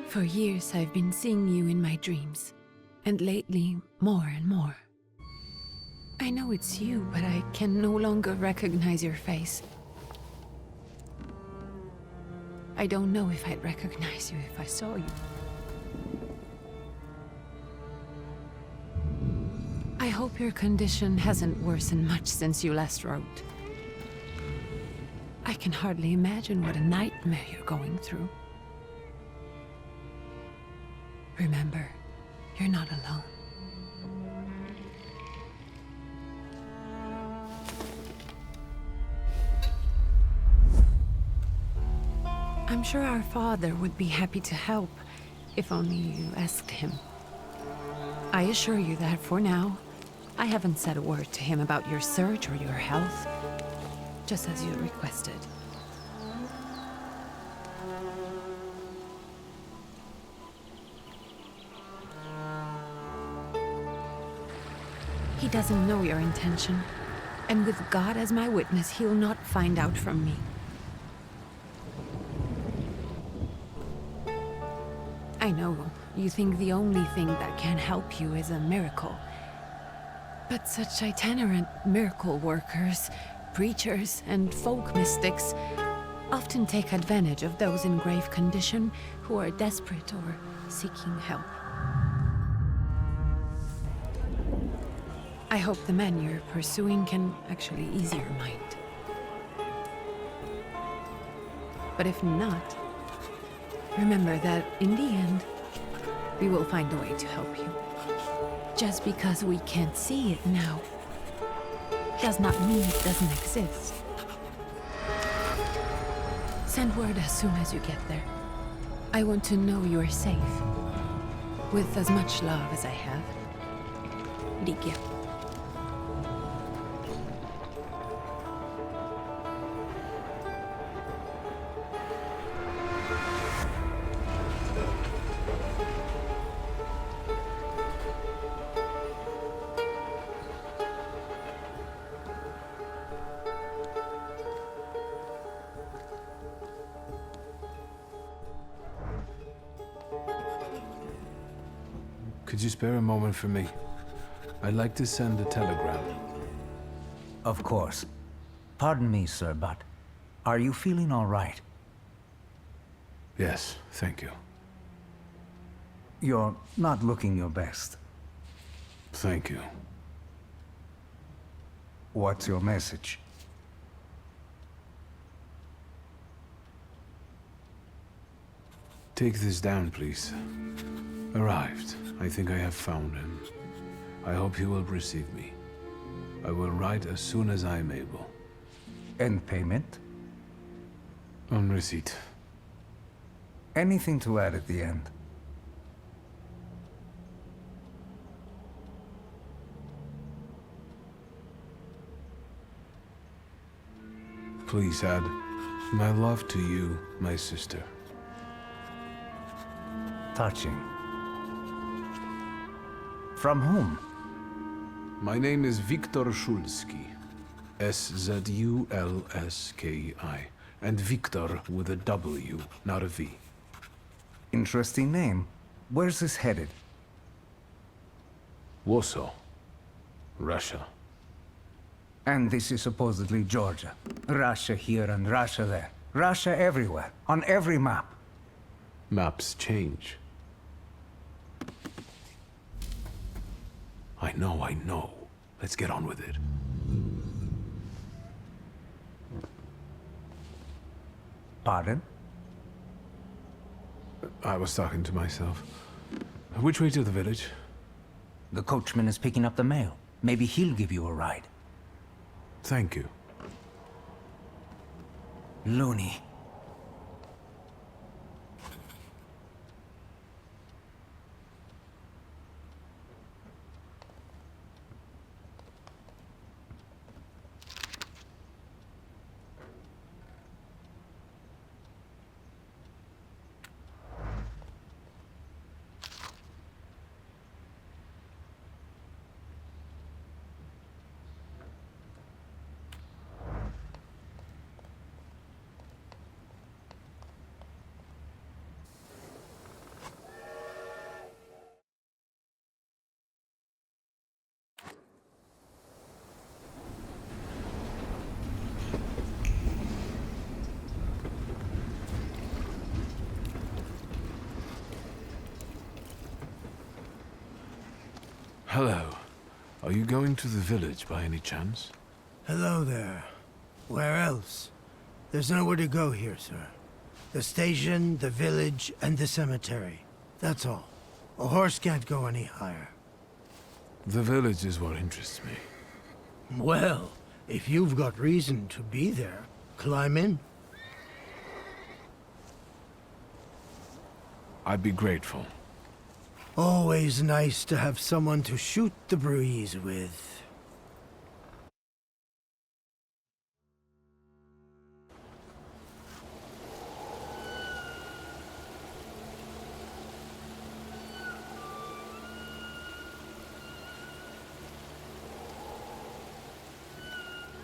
For years I've been seeing you in my dreams, and lately more and more. I know it's you, but I can no longer recognize your face. I don't know if I'd recognize you if I saw you. I hope your condition hasn't worsened much since you last wrote. I can hardly imagine what a nightmare you're going through. Remember, you're not alone. I'm sure our father would be happy to help, if only you asked him. I assure you that for now, I haven't said a word to him about your search or your health, just as you requested. He doesn't know your intention, and with God as my witness, he'll not find out from me. I know you think the only thing that can help you is a miracle. But such itinerant miracle workers, preachers, and folk mystics often take advantage of those in grave condition who are desperate or seeking help. I hope the man you're pursuing can actually ease your mind. But if not, remember that in the end, we will find a way to help you. Just because we can't see it now, does not mean it doesn't exist. Send word as soon as you get there. I want to know you're safe. With as much love as I have. Ligia. Could you spare a moment for me? I'd like to send a telegram. Of course. Pardon me, sir, but are you feeling all right? Yes, thank you. You're not looking your best. Thank you. What's your message? Take this down, please. Arrived. I think I have found him. I hope he will receive me. I will write as soon as I am able. And payment? On receipt. Anything to add at the end? Please add my love to you, my sister. Touching. From whom? My name is Viktor Szulski. Szulski. And Viktor with a W, not a V. Interesting name. Where's this headed? Warsaw. Russia. And this is supposedly Georgia. Russia here and Russia there. Russia everywhere. On every map. Maps change. I know. Let's get on with it. Pardon? I was talking to myself. Which way to the village? The coachman is picking up the mail. Maybe he'll give you a ride. Thank you. Loony. Hello. Are you going to the village by any chance? Hello there. Where else? There's nowhere to go here, sir. The station, the village, and the cemetery. That's all. A horse can't go any higher. The village is what interests me. Well, if you've got reason to be there, climb in. I'd be grateful. Always nice to have someone to shoot the breeze with.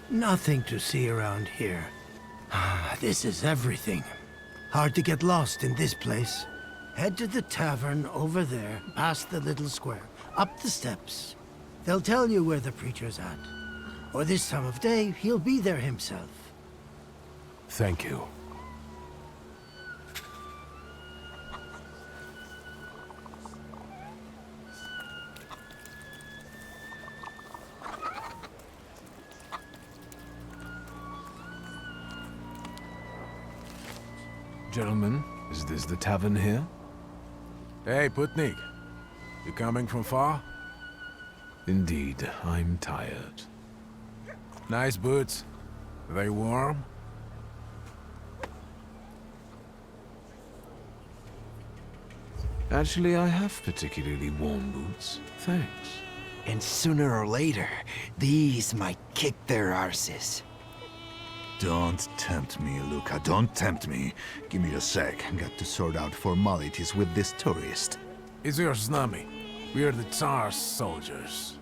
Nothing to see around here. This is everything. Hard to get lost in this place. Head to the tavern over there, past the little square, up the steps. They'll tell you where the preacher's at. Or this time of day, he'll be there himself. Thank you. Gentlemen, is this the tavern here? Hey, Putnik. You coming from far? Indeed, I'm tired. Nice boots. Are they warm? Actually, I have particularly warm boots. Thanks. And sooner or later, these might kick their arses. Don't tempt me, Luca. Don't tempt me. Give me a sec. Got to sort out formalities with this tourist. It's your snummy. We're the Tsar's soldiers.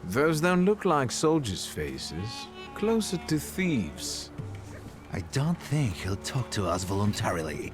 Those don't look like soldiers' faces. Closer to thieves. I don't think he'll talk to us voluntarily.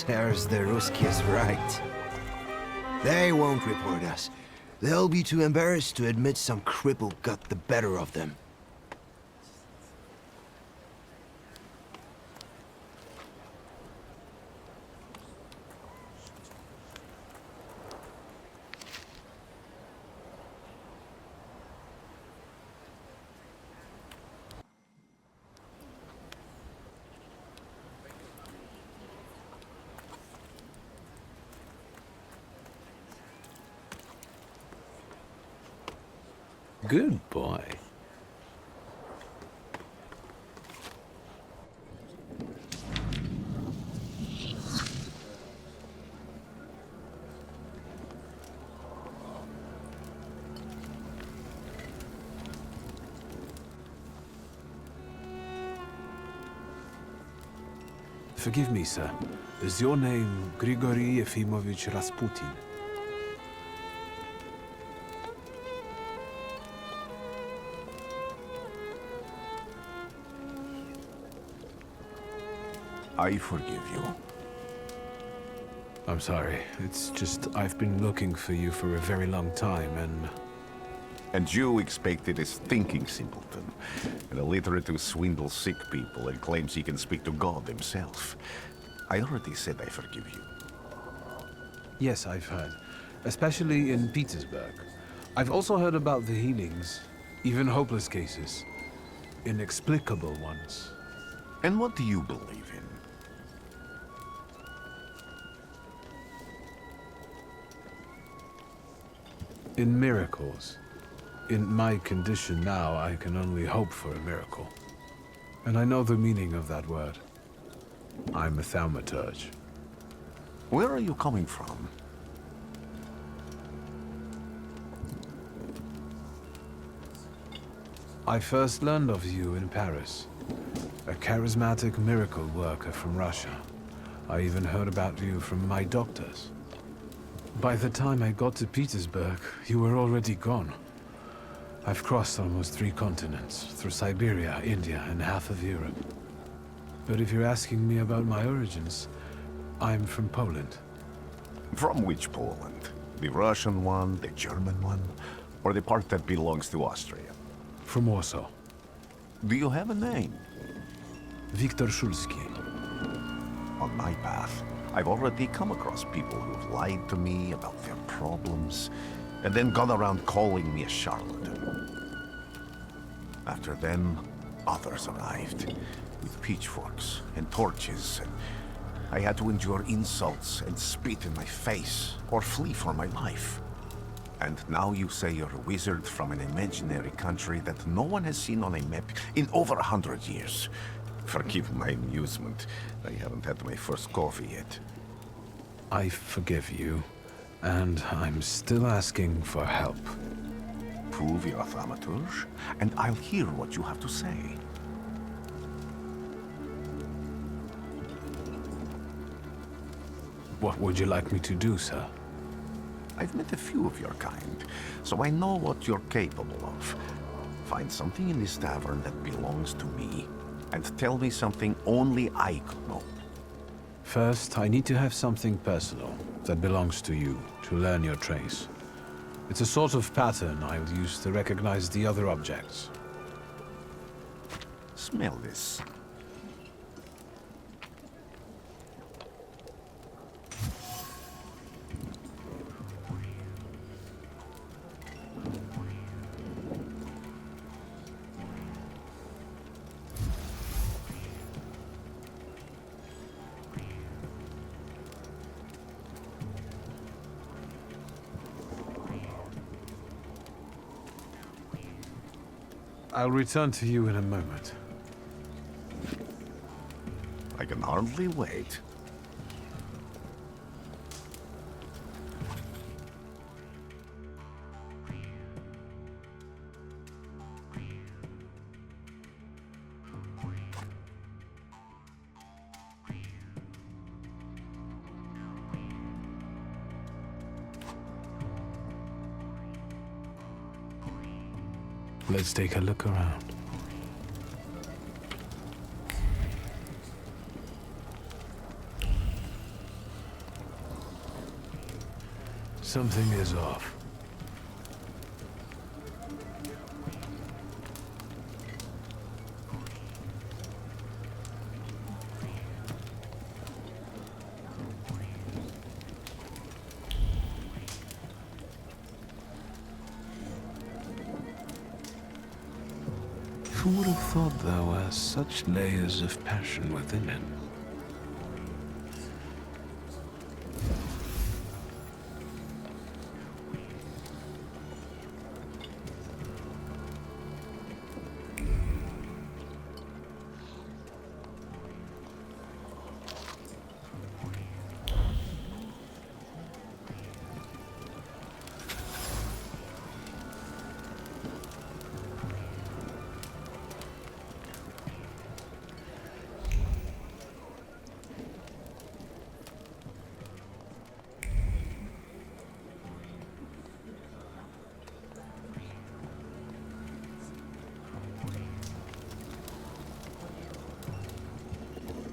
There's the Ruskies right. They won't report us. They'll be too embarrassed to admit some cripple got the better of them. Good boy. Forgive me, sir. Is your name Grigory Yefimovich Rasputin? I forgive you. I'm sorry. It's just I've been looking for you for a very long time, and... And you expected a thinking simpleton, an illiterate who swindles sick people and claims he can speak to God himself. I already said I forgive you. Yes, I've heard. Especially in Petersburg. I've also heard about the healings, even hopeless cases. Inexplicable ones. And what do you believe in? In miracles. In my condition now, I can only hope for a miracle. And I know the meaning of that word. I'm a Thaumaturge. Where are you coming from? I first learned of you in Paris. A charismatic miracle worker from Russia. I even heard about you from my doctors. By the time I got to Petersburg, you were already gone. I've crossed almost 3 continents, through Siberia, India, and half of Europe. But if you're asking me about my origins, I'm from Poland. From which Poland? The Russian one, the German one, or the part that belongs to Austria? From Warsaw. Do you have a name? Wiktor Szulski. On my path, I've already come across people who've lied to me about their problems, and then gone around calling me a charlatan. After them, others arrived, with pitchforks and torches, and I had to endure insults and spit in my face, or flee for my life. And now you say you're a wizard from an imaginary country that no one has seen on a map in over 100 years. Forgive my amusement. I haven't had my first coffee yet. I forgive you, and I'm still asking for help. Prove you're a Thaumaturge, and I'll hear what you have to say. What would you like me to do, sir? I've met a few of your kind, so I know what you're capable of. Find something in this tavern that belongs to me, and tell me something only I could know. First, I need to have something personal that belongs to you to learn your trace. It's a sort of pattern I'll use to recognize the other objects. Smell this. I'll return to you in a moment. I can hardly wait. Let's take a look around. Something is off. Who would have thought there were such layers of passion within it?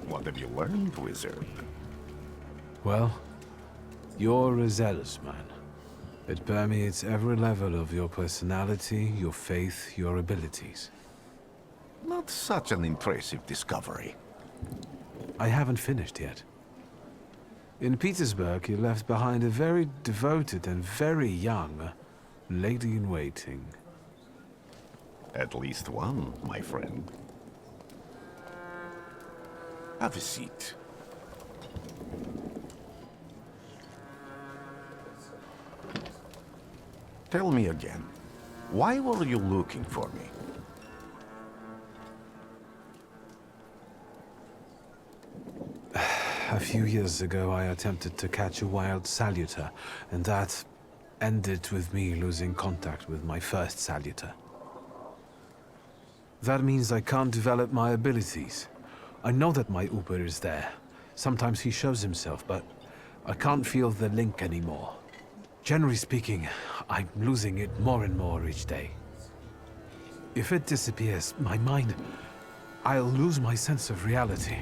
What have you learned, wizard? Well, You're a zealous man. It permeates every level of your personality, your faith, your abilities. Not such an impressive discovery. I haven't finished yet. In Petersburg, you left behind a very devoted and very young lady-in-waiting. At least one, my friend. Have a seat. Tell me again, why were you looking for me? A few years ago, I attempted to catch a wild saluter, and that ended with me losing contact with my first saluter. That means I can't develop my abilities. I know that my Uber is there. Sometimes he shows himself, but I can't feel the link anymore. Generally speaking, I'm losing it more and more each day. If it disappears, my mind... I'll lose my sense of reality.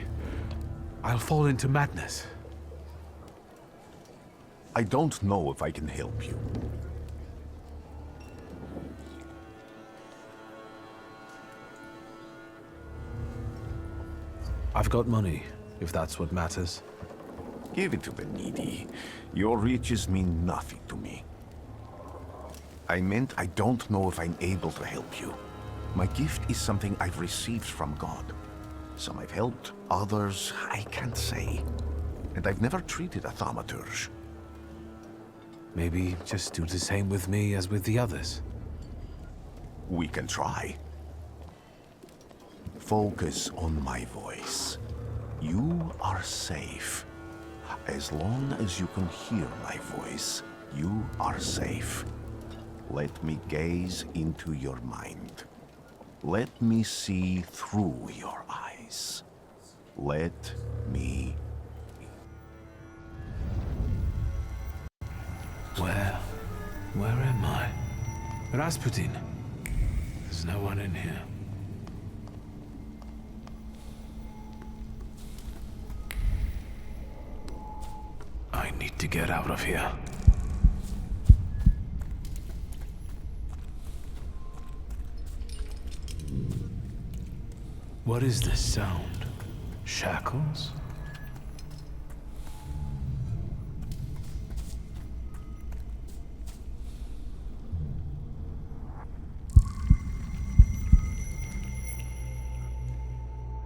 I'll fall into madness. I don't know if I can help you. I've got money, if that's what matters. Give it to the needy. Your riches mean nothing to me. I meant I don't know if I'm able to help you. My gift is something I've received from God. Some I've helped, others I can't say. And I've never treated a thaumaturge. Maybe just do the same with me as with the others. We can try. Focus on my voice. You are safe. As long as you can hear my voice, you are safe. Let me gaze into your mind. Let me see through your eyes. Let me... Where am I? Rasputin. There's no one in here. I need to get out of here. What is this sound? Shackles?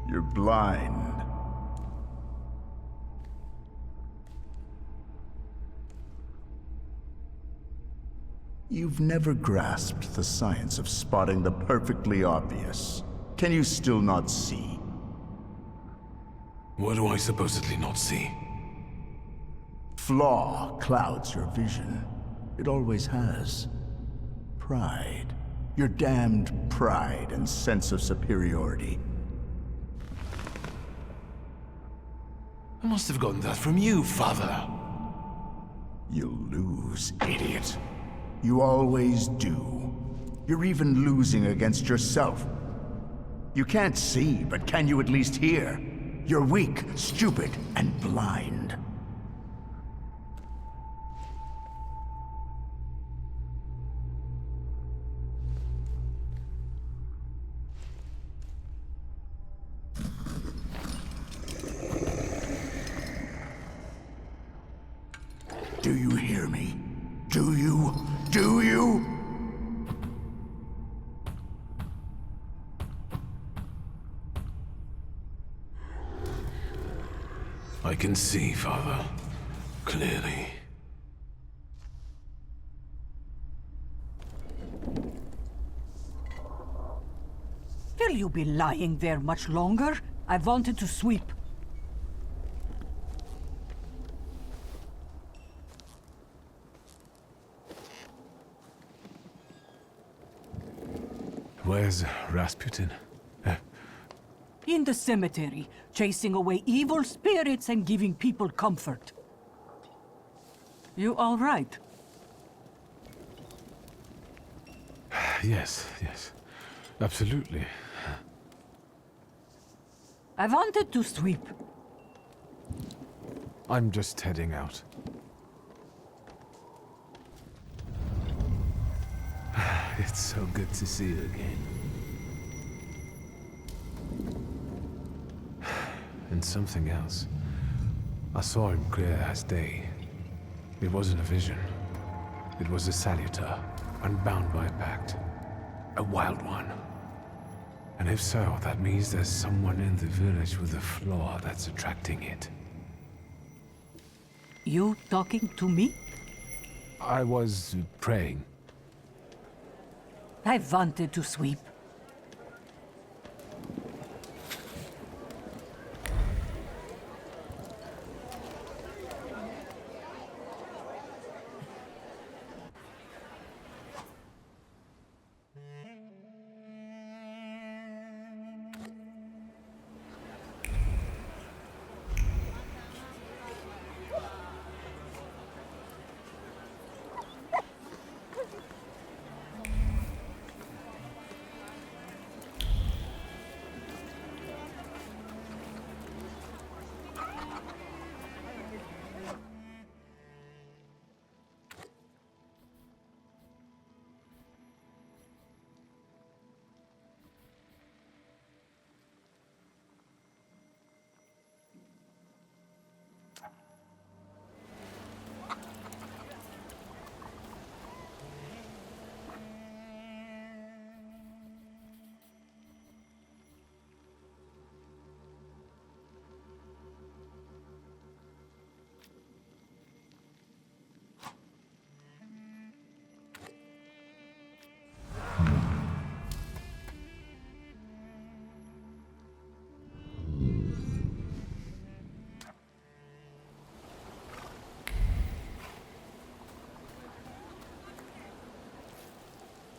You're blind. You've never grasped the science of spotting the perfectly obvious. Can you still not see? What do I supposedly not see? Flaw clouds your vision. It always has. Pride. Your damned pride and sense of superiority. I must have gotten that from you, Father. You'll lose, idiot. You always do. You're even losing against yourself. You can't see, but can you at least hear? You're weak, stupid, and blind. Do you hear me? Do you? Do you? I can see, Father. Clearly. Will you be lying there much longer? I wanted to sweep. Where's Rasputin? In the cemetery, chasing away evil spirits and giving people comfort. You all right? Yes, absolutely. I wanted to sweep. I'm just heading out. It's so good to see you again. And something else. I saw him clear as day. It wasn't a vision. It was a saluter, unbound by a pact. A wild one. And if so, that means there's someone in the village with a flaw that's attracting it. You talking to me? I was praying. I wanted to sweep.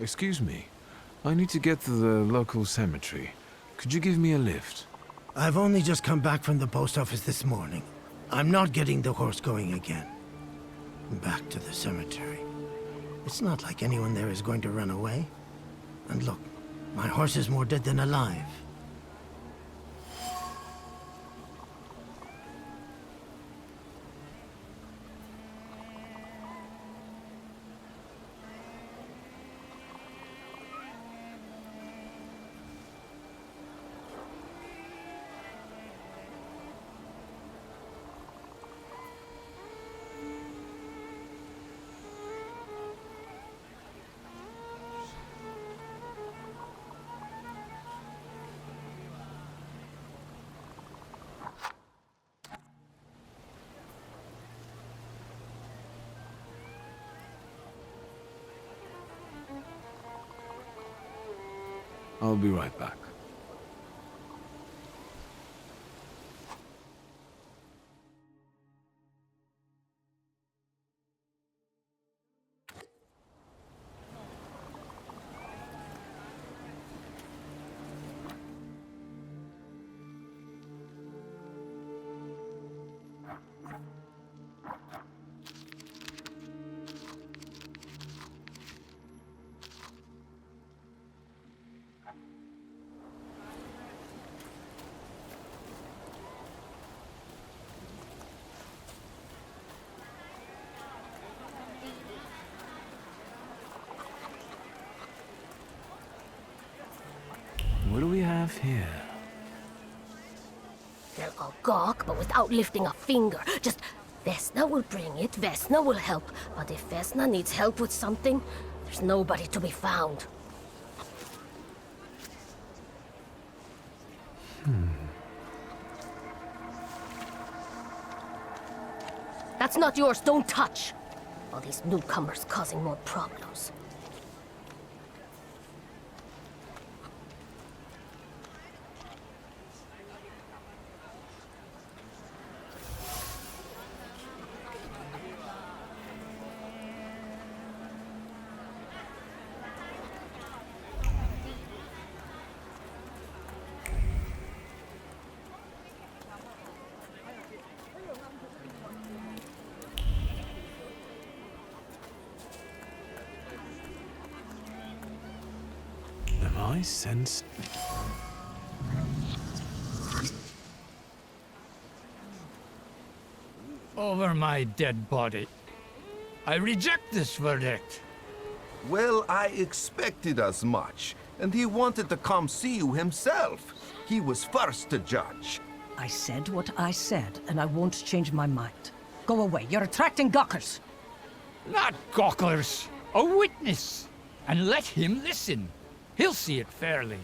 Excuse me. I need to get to the local cemetery. Could you give me a lift? I've only just come back from the post office this morning. I'm not getting the horse going again. Back to the cemetery. It's not like anyone there is going to run away. And look, my horse is more dead than alive. I'll be right back. What do we have here? They'll all gawk, but without lifting a finger. Just, Vesna will bring it, Vesna will help. But if Vesna needs help with something, there's nobody to be found. That's not yours, don't touch! All these newcomers causing more problems. I sense... Over my dead body. I reject this verdict. Well, I expected as much, and he wanted to come see you himself. He was first to judge. I said what I said, and I won't change my mind. Go away. You're attracting gawkers. Not gawkers, a witness. And let him listen. He'll see it fairly.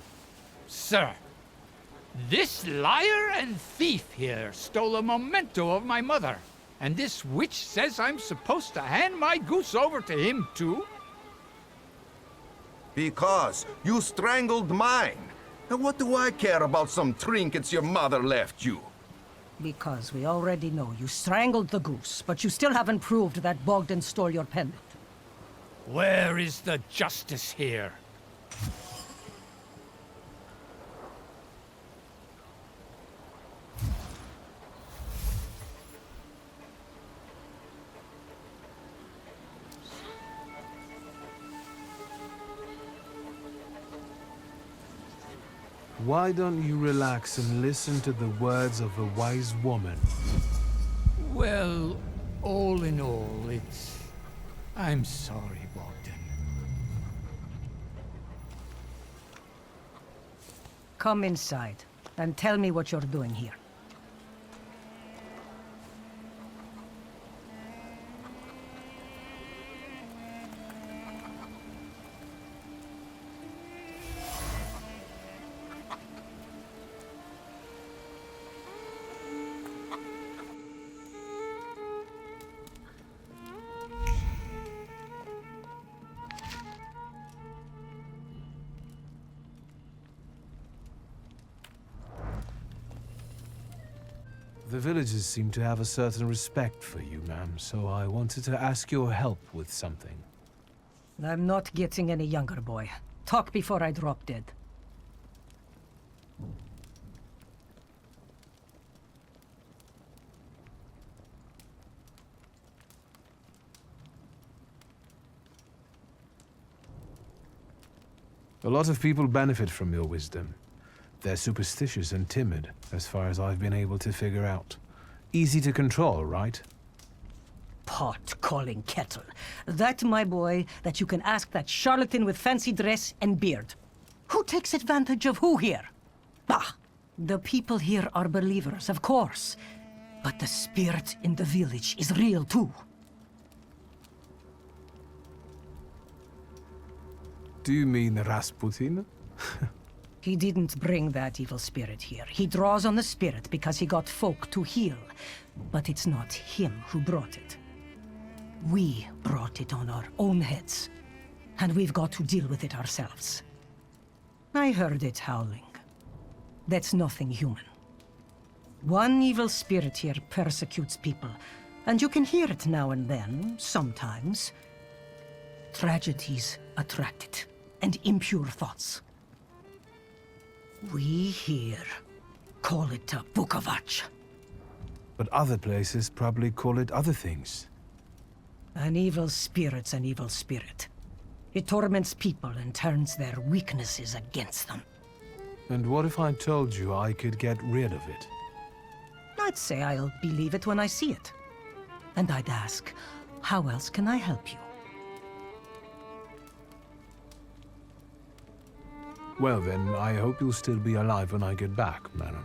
Sir, this liar and thief here stole a memento of my mother. And this witch says I'm supposed to hand my goose over to him too? Because you strangled mine. And what do I care about some trinkets your mother left you? Because we already know you strangled the goose, but you still haven't proved that Bogdan stole your pendant. Where is the justice here? Why don't you relax and listen to the words of a wise woman? Well, all in all, I'm sorry, Bogdan. Come inside, and tell me what you're doing here. The villagers seem to have a certain respect for you, ma'am, so I wanted to ask your help with something. I'm not getting any younger, boy. Talk before I drop dead. A lot of people benefit from your wisdom. They're superstitious and timid, as far as I've been able to figure out. Easy to control, right? Pot calling kettle. That, my boy, that you can ask that charlatan with fancy dress and beard. Who takes advantage of who here? Bah! The people here are believers, of course. But the spirit in the village is real too. Do you mean Rasputin? He didn't bring that evil spirit here. He draws on the spirit because he got folk to heal. But it's not him who brought it. We brought it on our own heads. And we've got to deal with it ourselves. I heard it howling. That's nothing human. One evil spirit here persecutes people, and you can hear it now and then, sometimes. Tragedies attract it, and impure thoughts. We here call it a Bukovac. But other places probably call it other things. An evil spirit's an evil spirit. It torments people and turns their weaknesses against them. And what if I told you I could get rid of it? I'd say I'll believe it when I see it. And I'd ask, how else can I help you? Well then, I hope you'll still be alive when I get back, madam.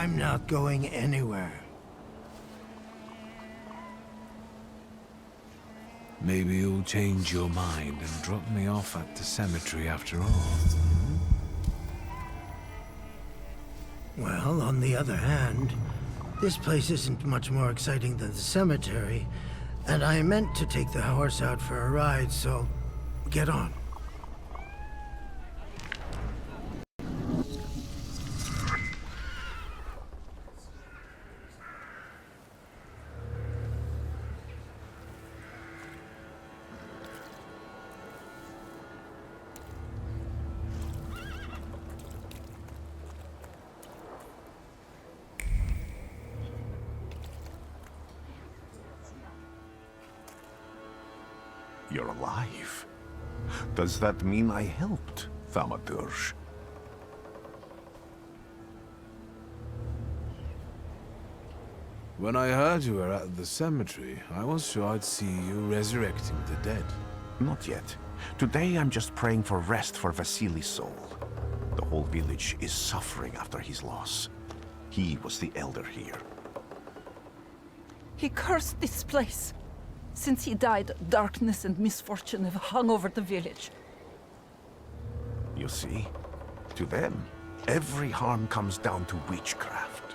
I'm not going anywhere. Maybe you'll change your mind and drop me off at the cemetery after all. Well, on the other hand, this place isn't much more exciting than the cemetery, and I meant to take the horse out for a ride, so get on. You're alive. Does that mean I helped, Thaumaturge? When I heard you were at the cemetery, I was sure I'd see you resurrecting the dead. Not yet. Today I'm just praying for rest for Vasily's soul. The whole village is suffering after his loss. He was the elder here. He cursed this place. Since he died, darkness and misfortune have hung over the village. You see? To them, every harm comes down to witchcraft.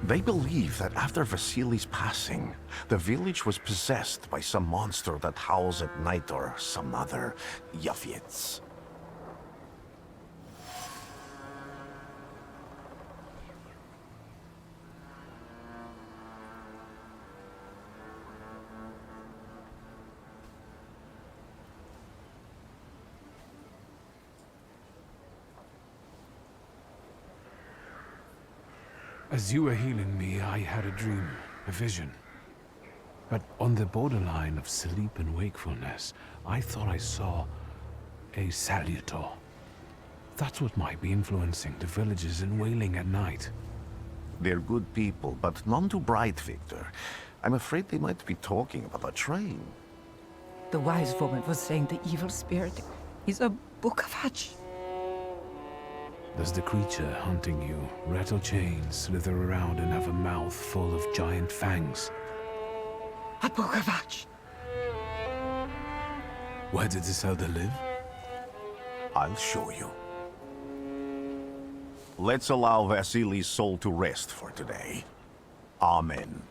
They believe that after Vasily's passing, the village was possessed by some monster that howls at night or some other Yafiets. As you were healing me, I had a dream, a vision. But on the borderline of sleep and wakefulness, I thought I saw a salutor. That's what might be influencing the villagers in wailing at night. They're good people, but none too bright, Victor. I'm afraid they might be talking about a train. The wise woman was saying the evil spirit is a book of hatch. Does the creature hunting you rattle chains, slither around, and have a mouth full of giant fangs? A book of hatch. Where did this elder live? I'll show you. Let's allow Vasily's soul to rest for today. Amen.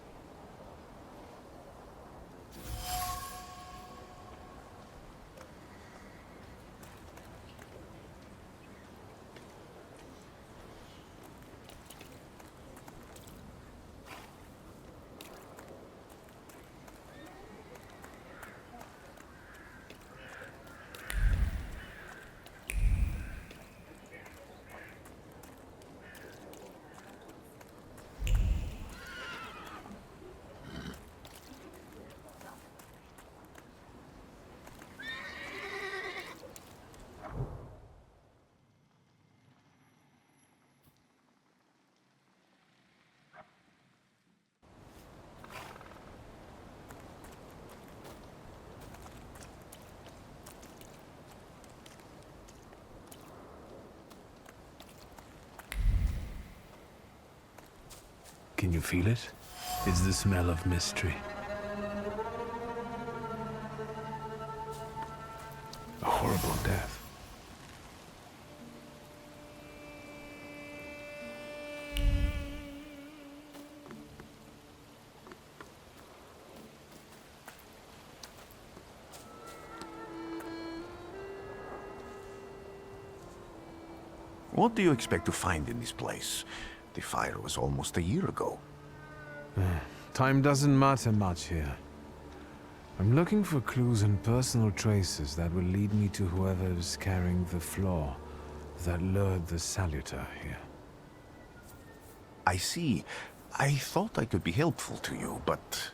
Can you feel it? It's the smell of mystery. A horrible death. What do you expect to find in this place? The fire was almost a year ago. Time doesn't matter much here. I'm looking for clues and personal traces that will lead me to whoever is carrying the flaw that lured the salutor here. I see. I thought I could be helpful to you, but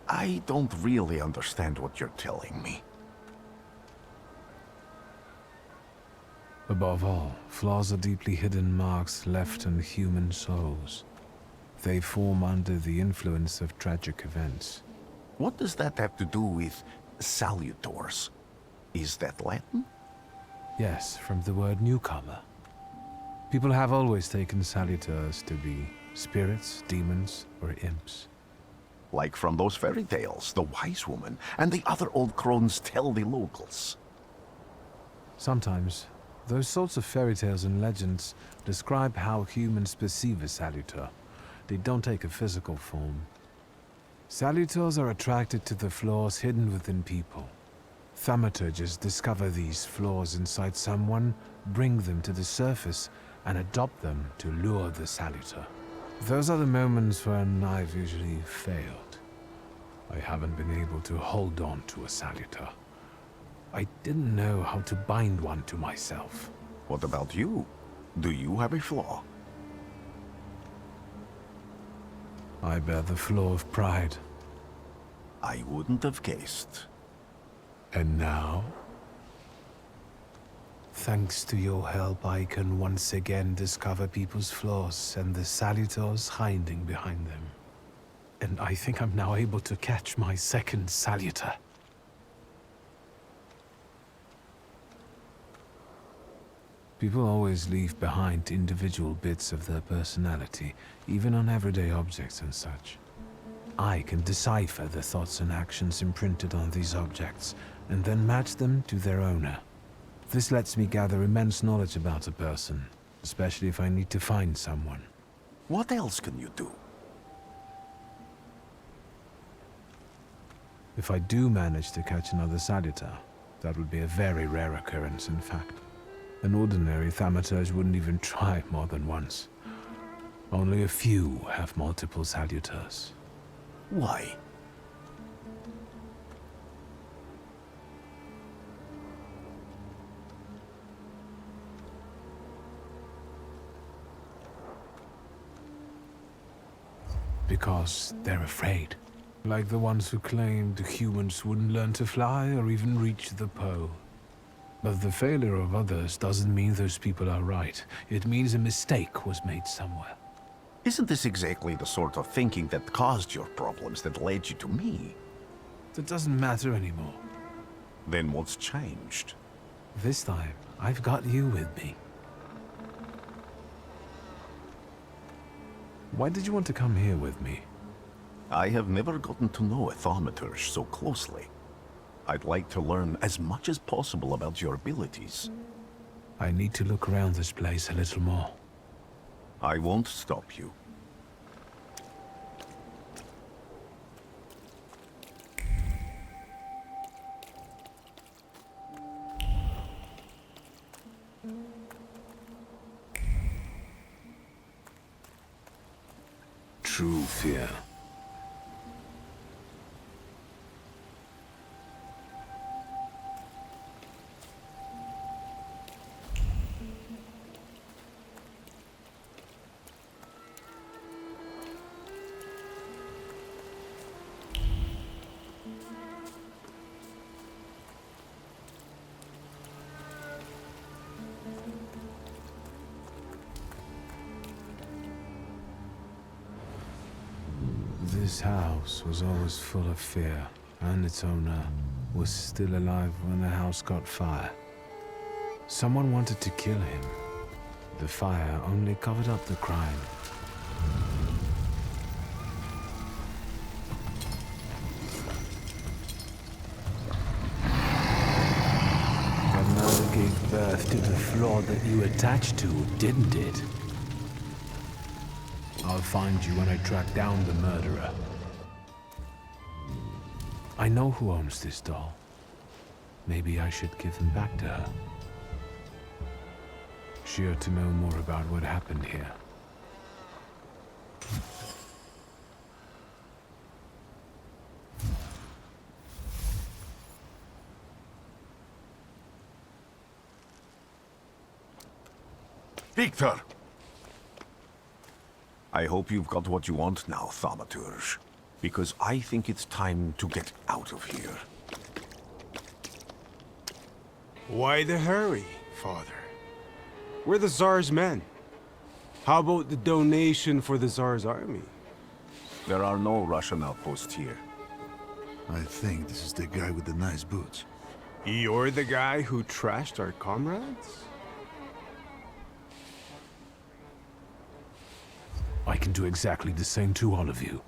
I don't really understand what you're telling me. Above all, flaws are deeply hidden marks left on human souls. They form under the influence of tragic events. What does that have to do with salutors? Is that Latin? Yes, from the word newcomer. People have always taken saluteurs to be spirits, demons, or imps. Like from those fairy tales, the wise woman and the other old crones tell the locals. Sometimes, those sorts of fairy tales and legends describe how humans perceive a saluteur. They don't take a physical form. Saluteurs are attracted to the flaws hidden within people. Thaumaturges discover these flaws inside someone, bring them to the surface, and adopt them to lure the saluteur. Those are the moments when I've usually failed. I haven't been able to hold on to a saluteur. I didn't know how to bind one to myself. What about you? Do you have a flaw? I bear the flaw of pride. I wouldn't have guessed. And now? Thanks to your help, I can once again discover people's flaws and the saluteurs hiding behind them. And I think I'm now able to catch my second saluteur. People always leave behind individual bits of their personality, even on everyday objects and such. I can decipher the thoughts and actions imprinted on these objects, and then match them to their owner. This lets me gather immense knowledge about a person, especially if I need to find someone. What else can you do? If I do manage to catch another saluteur, that would be a very rare occurrence, in fact. An ordinary thaumaturge wouldn't even try more than once. Only a few have multiple saluteurs. Why? Because they're afraid. Like the ones who claimed humans wouldn't learn to fly or even reach the pole. But the failure of others doesn't mean those people are right. It means a mistake was made somewhere. Isn't this exactly the sort of thinking that caused your problems that led you to me? That doesn't matter anymore. Then what's changed? This time, I've got you with me. Why did you want to come here with me? I have never gotten to know a thaumaturge so closely. I'd like to learn as much as possible about your abilities. I need to look around this place a little more. I won't stop you. True fear. This house was always full of fear, and its owner was still alive when the house caught fire. Someone wanted to kill him. The fire only covered up the crime. That murder gave birth to the flaw that you attached to, didn't it? I'll find you when I track down the murderer. I know who owns this doll. Maybe I should give him back to her. She ought to know more about what happened here. Victor! I hope you've got what you want now, Thaumaturge. Because I think it's time to get out of here. Why the hurry, Father? We're the Tsar's men. How about the donation for the Tsar's army? There are no Russian outposts here. I think this is the guy with the nice boots. You're the guy who trashed our comrades? I can do exactly the same to all of you.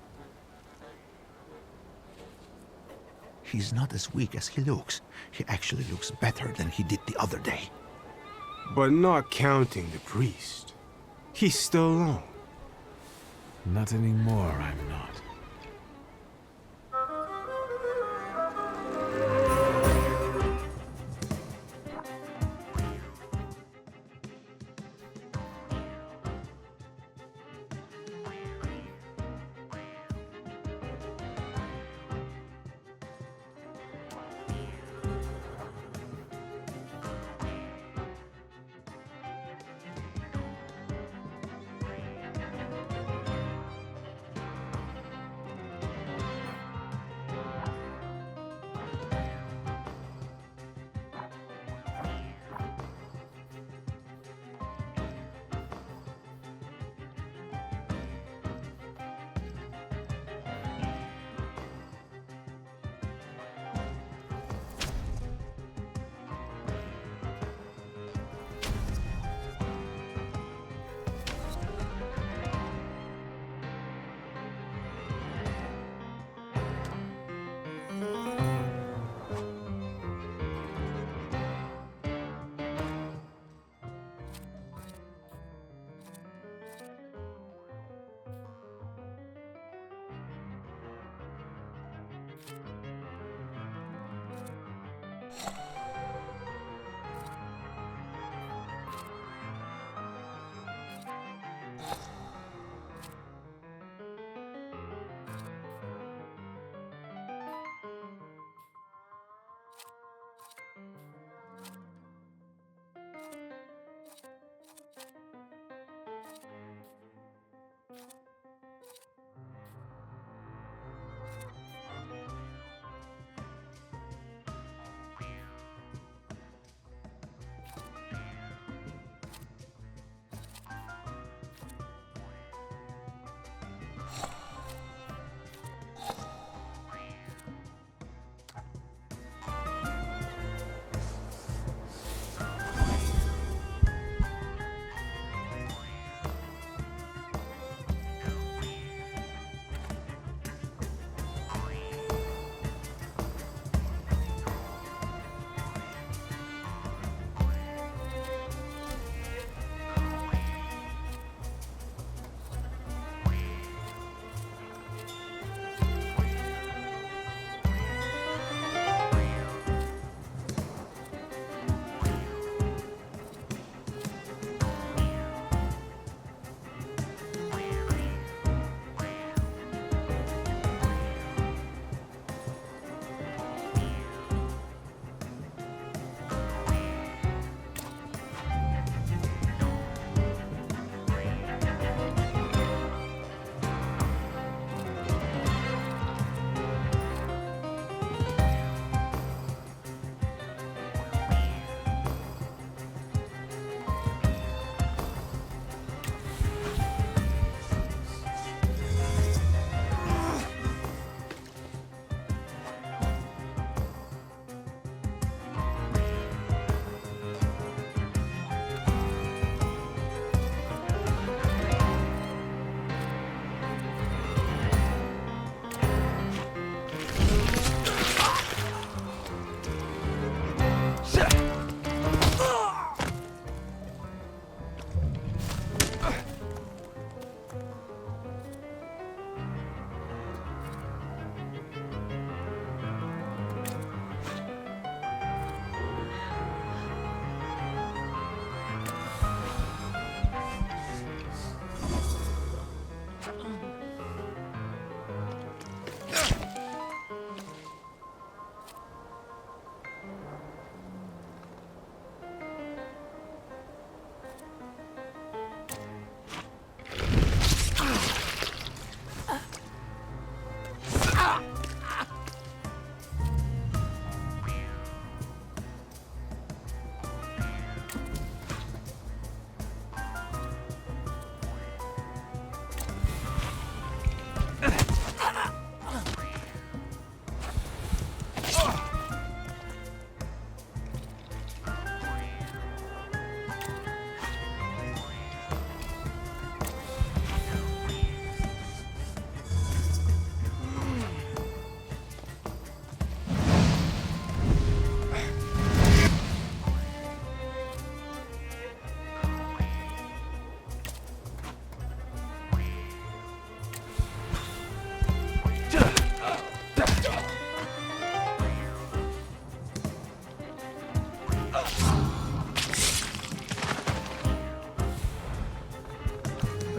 He's not as weak as he looks. He actually looks better than he did the other day. But not counting the priest. He's still alone. Not anymore, I'm not.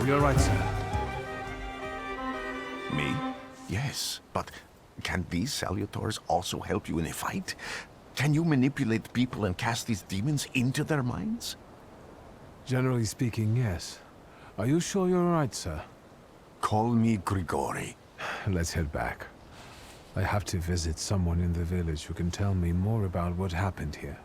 You're right, sir. Me? Yes, but can these salutors also help you in a fight? Can you manipulate people and cast these demons into their minds? Generally speaking, yes. Are you sure you're right, sir? Call me Grigori. Let's head back. I have to visit someone in the village who can tell me more about what happened here.